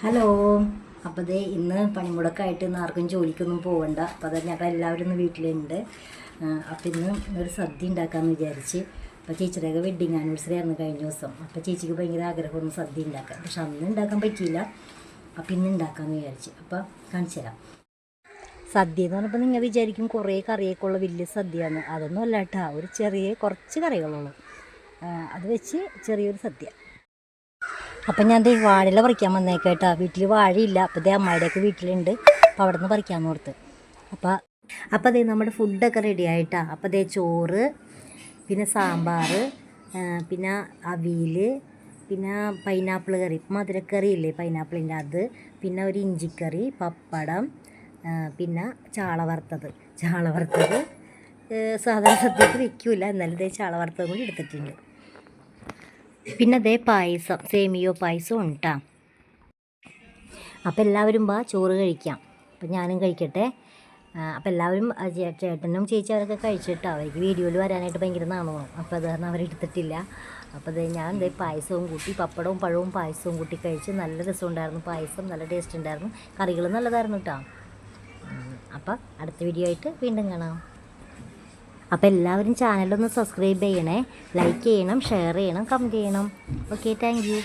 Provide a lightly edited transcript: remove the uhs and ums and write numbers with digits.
Hello. അപ്പോൾ ദേ ഇന്ന് പണിമുടക്കായിട്ട് ഇന്ന് ആർക്കും ജോലിക്കൊന്നും പോകണ്ട. അപ്പോൾ അത് ഞങ്ങളെല്ലാവരും ഇന്ന് വീട്ടിലുണ്ട്. അപ്പോൾ ഇന്ന് ഒരു സദ്യ ഉണ്ടാക്കാമെന്ന് വിചാരിച്ച്. അപ്പോൾ ചേച്ചിയുടെയൊക്കെ വെഡ്ഡിങ് ആനിവേഴ്സറി ആയിരുന്നു കഴിഞ്ഞ ദിവസം. അപ്പോൾ ചേച്ചിക്ക് ഭയങ്കര ആഗ്രഹമൊന്നും സദ്യ ഉണ്ടാക്കാൻ, പക്ഷെ അന്ന് ഉണ്ടാക്കാൻ പറ്റിയില്ല. അപ്പോൾ ഇന്ന് ഉണ്ടാക്കാമെന്ന് വിചാരിച്ച്. അപ്പോൾ കാണിച്ചു തരാം. സദ്യ എന്ന് പറഞ്ഞപ്പോൾ നിങ്ങൾ വിചാരിക്കും കുറേ കറിയൊക്കെ ഉള്ള വലിയ സദ്യയാണ്. അതൊന്നും അല്ല കേട്ടോ, ഒരു കുറച്ച് കറികളുള്ളൂ. അത് വെച്ച് ചെറിയൊരു സദ്യ. അപ്പം ഞാൻ വാഴയില പറിക്കാൻ വന്നേക്കേട്ടാ. വീട്ടിൽ വാഴയില്ല. അപ്പോൾ അമ്മായിയുടെയൊക്കെ വീട്ടിലുണ്ട്. അപ്പോൾ അവിടെ നിന്ന് പറിക്കാമെന്ന് ഓർത്ത്. അപ്പോൾ നമ്മുടെ ഫുഡൊക്കെ റെഡി ആയിട്ടാ. അപ്പോൾ ചോറ്, പിന്നെ സാമ്പാർ, പിന്നെ അവിയൽ, പിന്നെ പൈനാപ്പിൾ കറി, മധുരക്കറി ഇല്ലേ പൈനാപ്പിളിൻ്റെ അത്, പിന്നെ ഒരു ഇഞ്ചിക്കറി, പപ്പടം, പിന്നെ ചാള വറുത്തത് സാധാരണ സദ്യക്ക് വയ്ക്കില്ല, എന്നാലും ചാള വറുത്തതും കൂടി എടുത്തിട്ടുണ്ട്. പിന്നെ പായസം, സേമിയോ പായസം ഉണ്ടാ. അപ്പോൾ എല്ലാവരും ചോറ് കഴിക്കാം. അപ്പം ഞാനും കഴിക്കട്ടെ. അപ്പോൾ എല്ലാവരും ചേട്ടനും ചേച്ചി അവരൊക്കെ കഴിച്ചിട്ട് അവർക്ക് വീഡിയോയിൽ വരാനായിട്ട് ഭയങ്കര നാണമാണ്. അപ്പോൾ അത് കാരണം അവരെടുത്തിട്ടില്ല. അപ്പോൾ ഞാൻ പായസവും കൂട്ടി, പപ്പടവും പഴവും പായസവും കൂട്ടി കഴിച്ച് നല്ല രസമുണ്ടായിരുന്നു. പായസം നല്ല ടേസ്റ്റ് ഉണ്ടായിരുന്നു. കറികൾ നല്ലതായിരുന്നു കേട്ടോ. അപ്പോൾ അടുത്ത വീഡിയോ ആയിട്ട് വീണ്ടും കാണാം. അപ്പോൾ എല്ലാവരും ചാനലൊന്ന് സബ്സ്ക്രൈബ് ചെയ്യണേ, ലൈക്ക് ചെയ്യണം, ഷെയർ ചെയ്യണം, കമൻറ്റ് ചെയ്യണം. Okay, thank you.